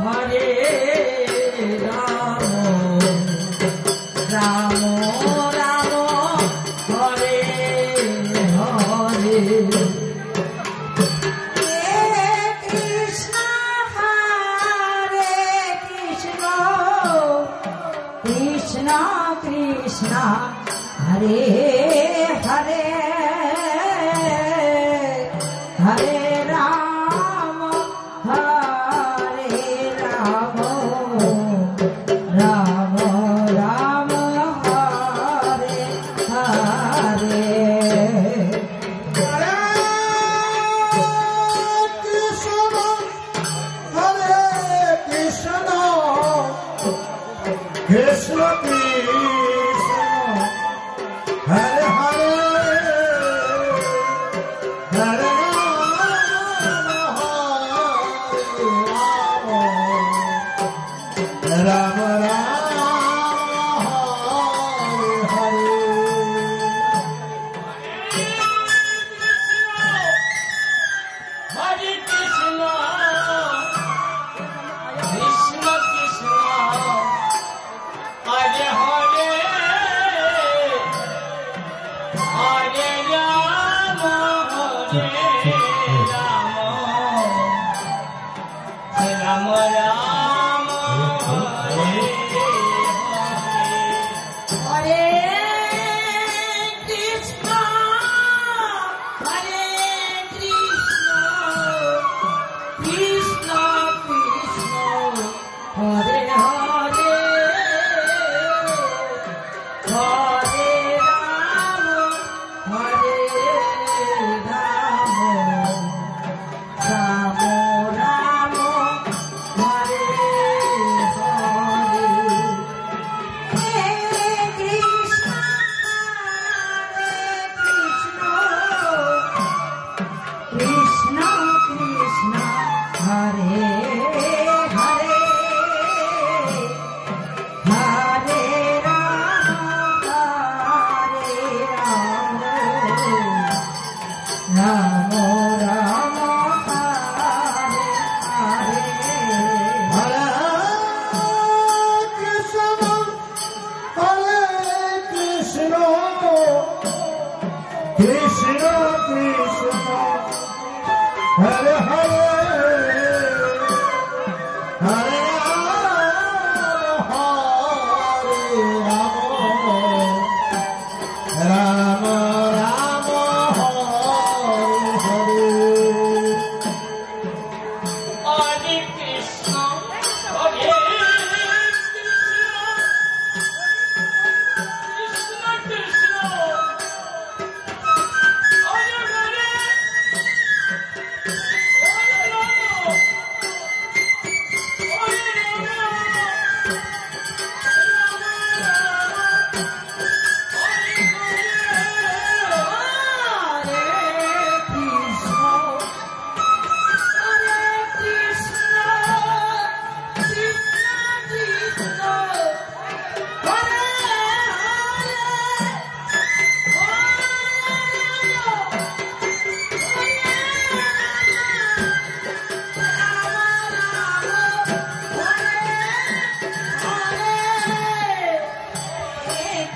Hare Ram Ram Ram Hare Hare Krishna Krishna Hare Hare Hare Ram Ram Ram Hare Hare Krishna Krishna Hare Hare Hare Ram Ram Hare Hare Krishna Krishna Krishna Hare Hare Hare Ram Ram Ram Hare Hare Krishna Krishna Krishna Hare Hare Hare Ram Ram Ram Hare Hare Krishna Krishna Krishna Hare Hare Hare Ram Ram Ram Hare Hare Hare Krishna Krishna Krishna Hare Hare Hare Ram Ram Hare Hare Krishna Hare Krishna Krishna Hare Hare Hare Ram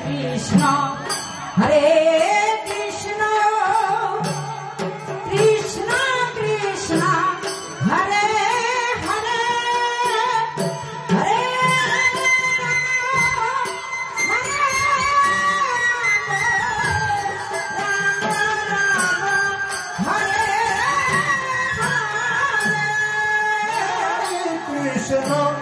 Krishna Hare Krishna Krishna Krishna Hare Hare Hare Krishna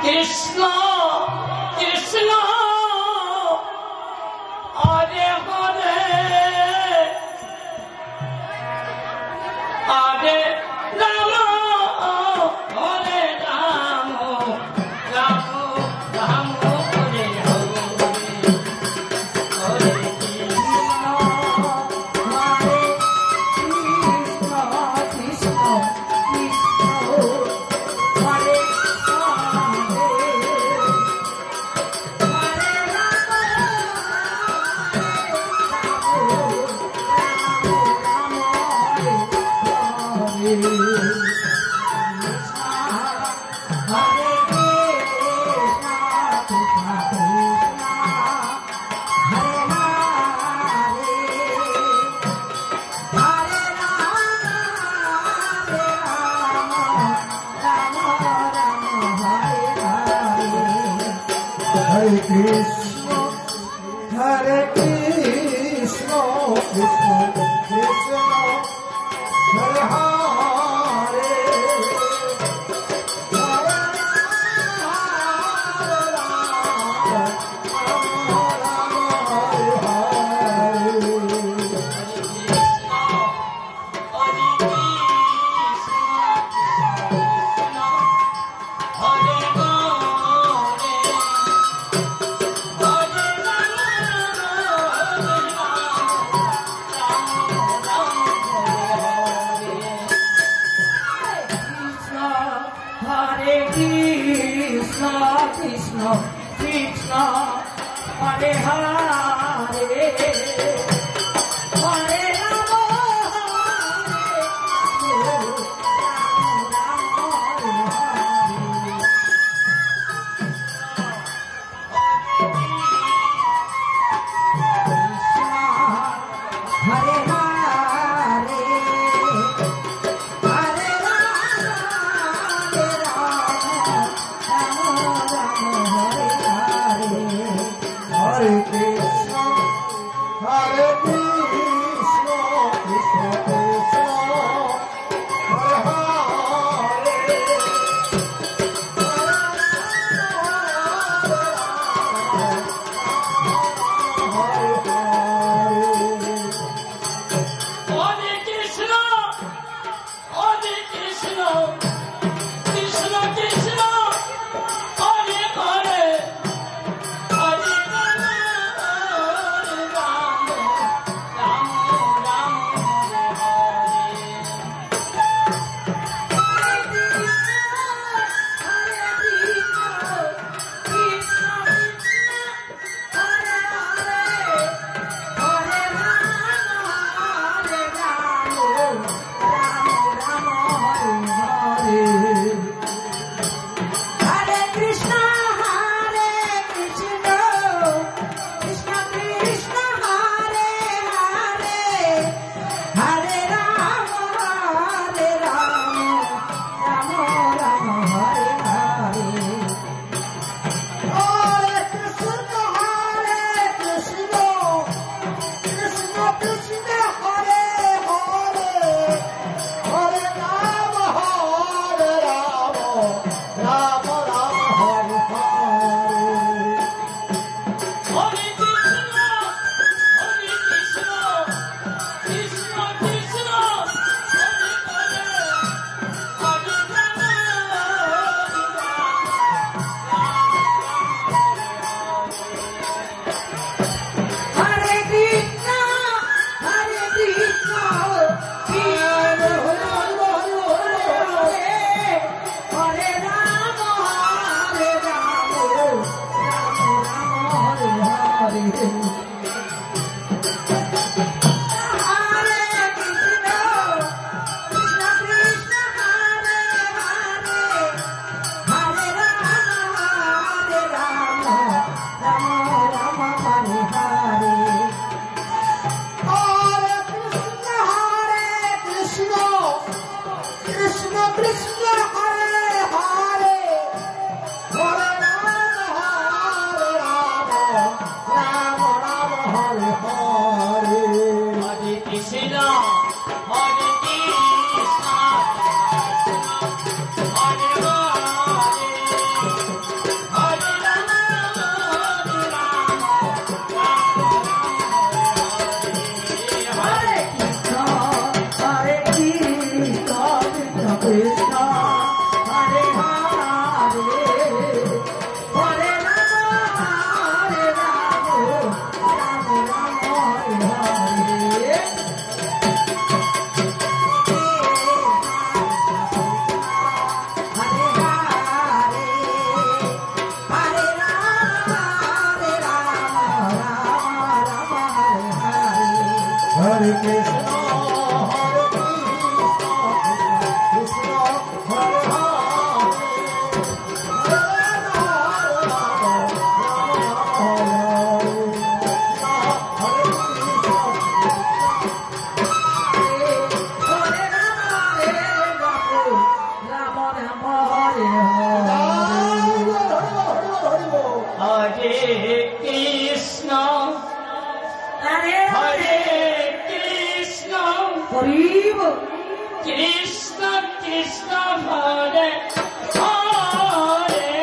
Krishna Krishna Hare Hare Hare Ram Hare Ram Ram Ram Hare Hare Hare Krishna Hare Krishna Krishna Krishna Hare Hare Hare Ram Hare Krishna, Hare Krishna, Krishna Krishna, Hare Hare, Hare Hare Hare Krishna, Hare Hare Krishna, Hare Krishna Krishna Hare Hare,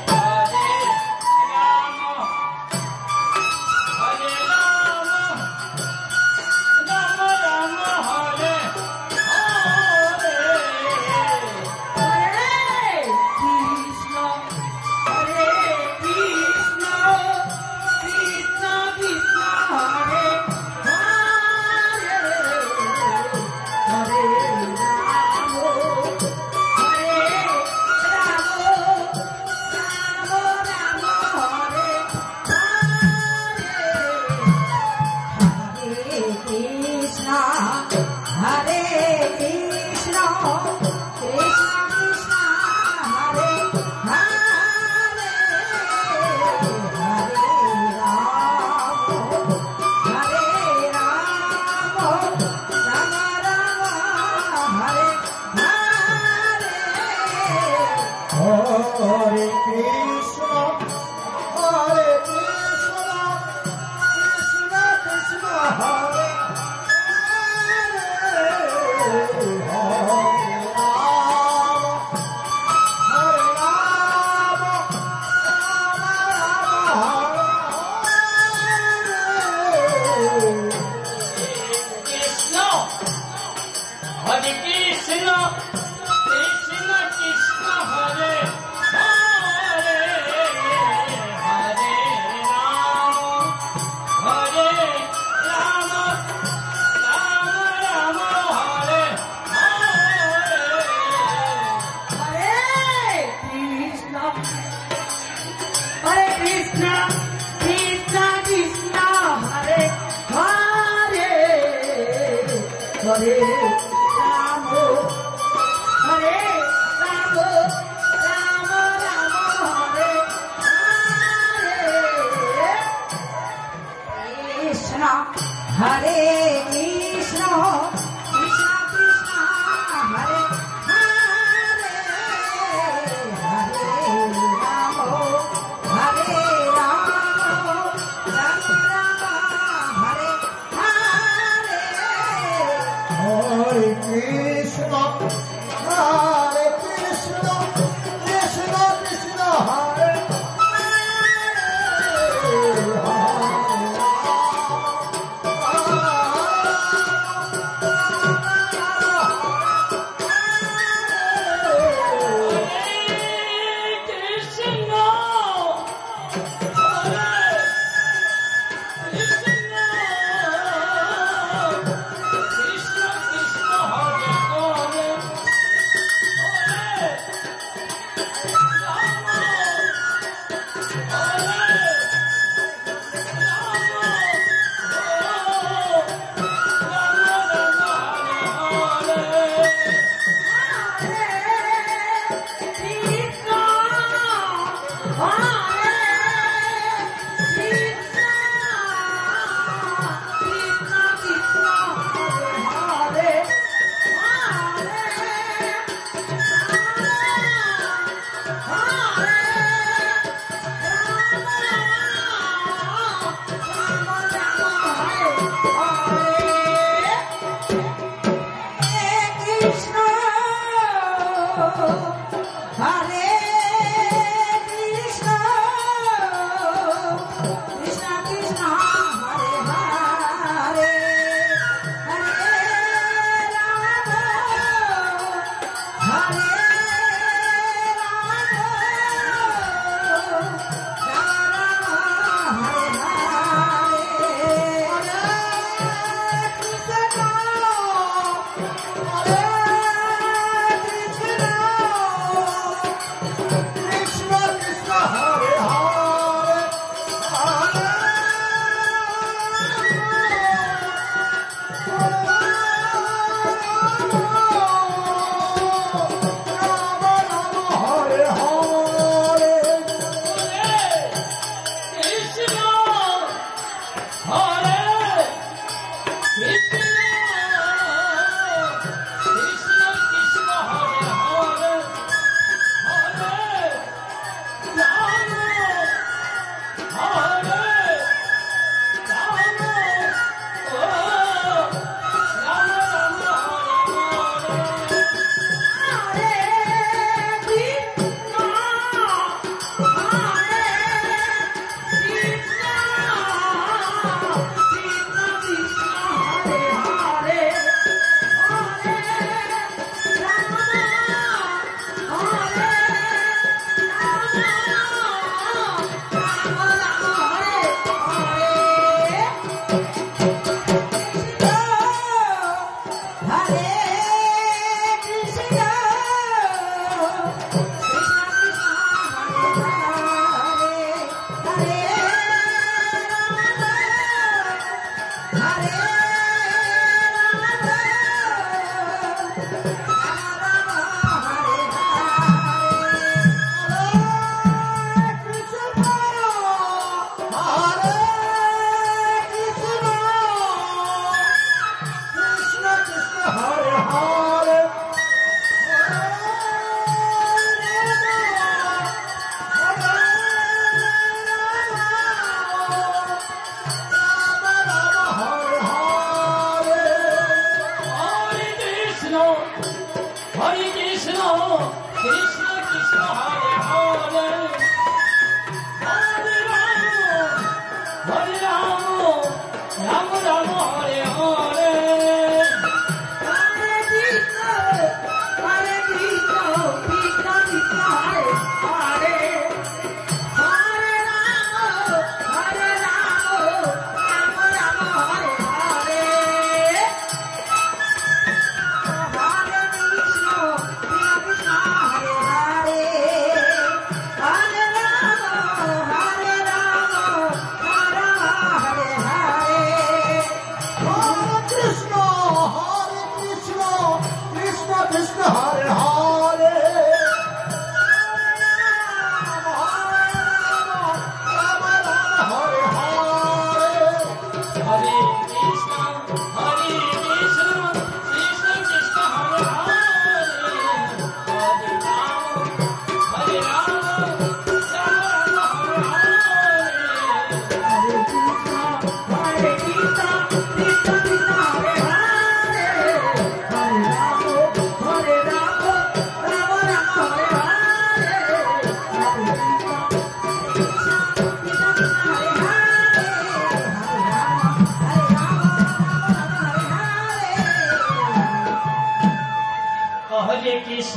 Hare Rama, Hare Rama, Rama Rama Hare Hare. Hare Krishna, Hare Krishna, Krishna Krishna Hare Hare, Hare Rama, Hare Rama, Rama Rama Hare Hare, Hare Krishna, Hare Krishna, Krishna Krishna Hare Hare, Hare Rama, Hare Rama, Rama Rama Hare Hare. Hare Krishna, Hare Krishna, Krishna Krishna Hare Krishna, Hare Krishna, Krishna Krishna Hare Hare, Hare Rama, Hare Rama, Rama Rama Hare Hare. Hare Krishna, Hare Krishna, Krishna Krishna Hare Hare, Hare Rama, Hare Rama, Rama Rama Hare Hare. Krishna, Hare Krishna, Krishna Krishna Hare Hare, Hare Rama, Hare Rama, Rama Rama Hare Hare. Hare Krishna, Hare Krishna, Krishna Krishna Hare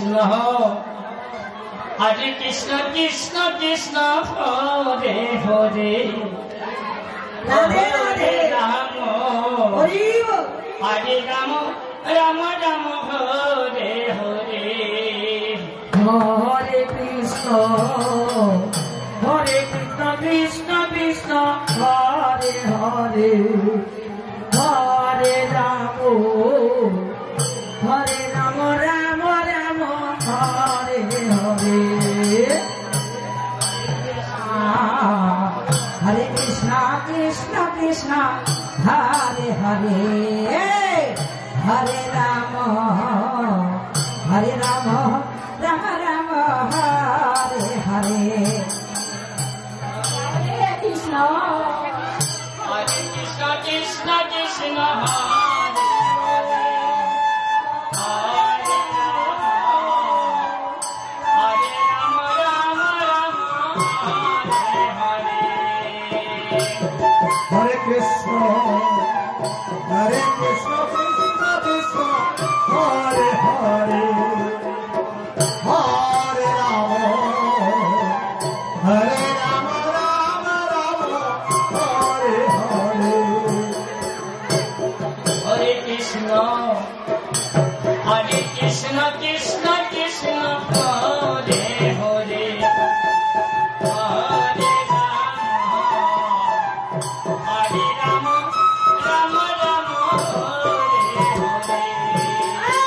Krishna Hare Krishna Krishna Krishna Hare Hare Radhe Radhe Ram Hari ball. Hare Ram Ram Ram Hare Hare Hare Krishna Krishna Krishna Hare Hare Hare Ram Ram Ram Hare Hare Hare Krishna Krishna Krishna Hare Hare Hare Ram Ram Ram Hare Hare Hare Krishna Hare Krishna Krishna Krishna Hare Hare Hare Ram Ram Ram Hare Hare Hare Krishna, Hare Krishna, Krishna Krishna, Hare Hare, Hare Rama, Hare Rama, Rama Rama, Hare Hare. Hare Krishna Hare Krishna Krishna Krishna Hare Hare Hare Ram Ram Ram Hare Hare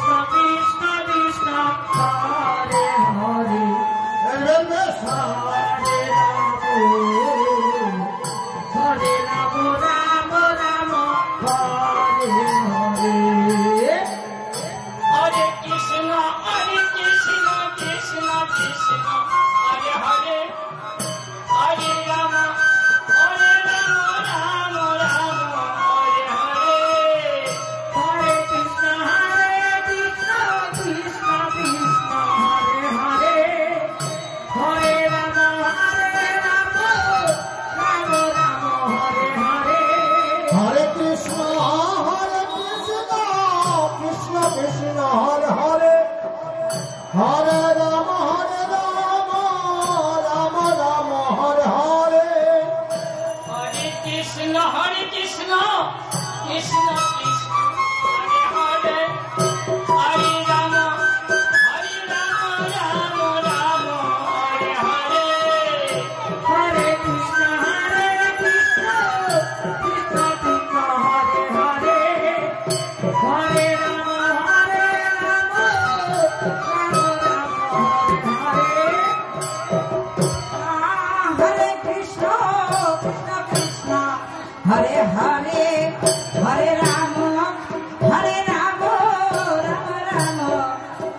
Hare Krishna Krishna Krishna Hare Hare Hare Krishna, Hare Ram Ram Ram Hare Hare Hare Krishna Krishna Krishna Hare Hare Hare Ram Ram Ram Hare Hare Hare Krishna Krishna Krishna Hare Hare Hare Ram Ram Ram Hare Hare Hare Krishna, Krishna Krishna, Hare Hare, Hare Rama, Rama Rama, Hare Hare. Hare Krishna Krishna Krishna Hare Hare Hare Ram Ram Ram Hare Hare Hare Krishna Krishna Krishna Hare Hare Hare Ram Ram Ram Hare Hare Krishna Krishna Hare Hare Hare Ram Ram Ram Hare Hare Hare Krishna, Krishna Krishna, Hare Hare, Hare Rama, Rama Rama,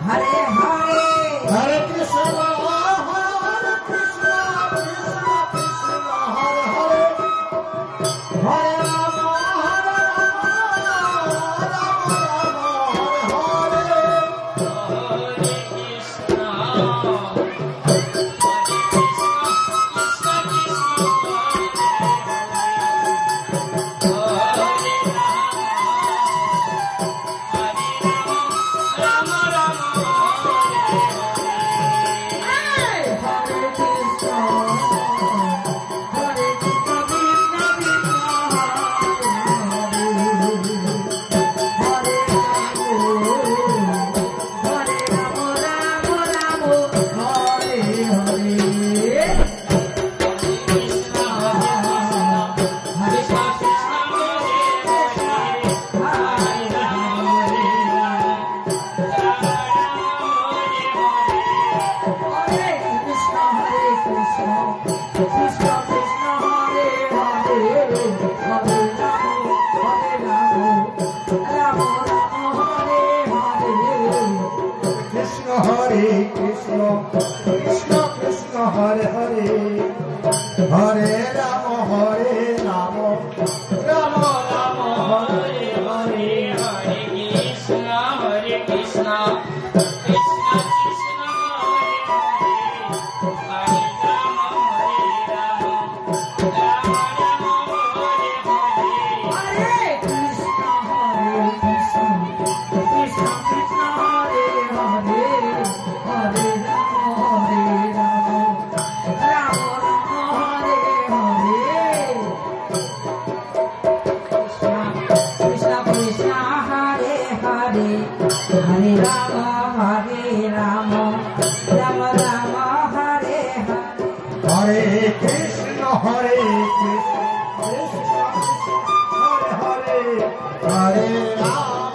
Hare Hare. Hare Krishna Hare Krishna Krishna Krishna Hare Ram Ram Hare Hare Hare Krishna Krishna Krishna Hare Ram Ram Hare Hare Krishna Krishna Krishna Hare Ram Hare Krishna Krishna Krishna Hare Hare Hare Ram Hare Hare Krishna Hare Krishna, Krishna Krishna Hare Hare, Hare Rama Rama Rama Hare Hare Hare. Hare Krishna Krishna Krishna Hare Hare Hare Ram Ram Ram Hare Hare Hare Krishna Hare Krishna, Hare Krishna, Hare Hare, Hare Rama.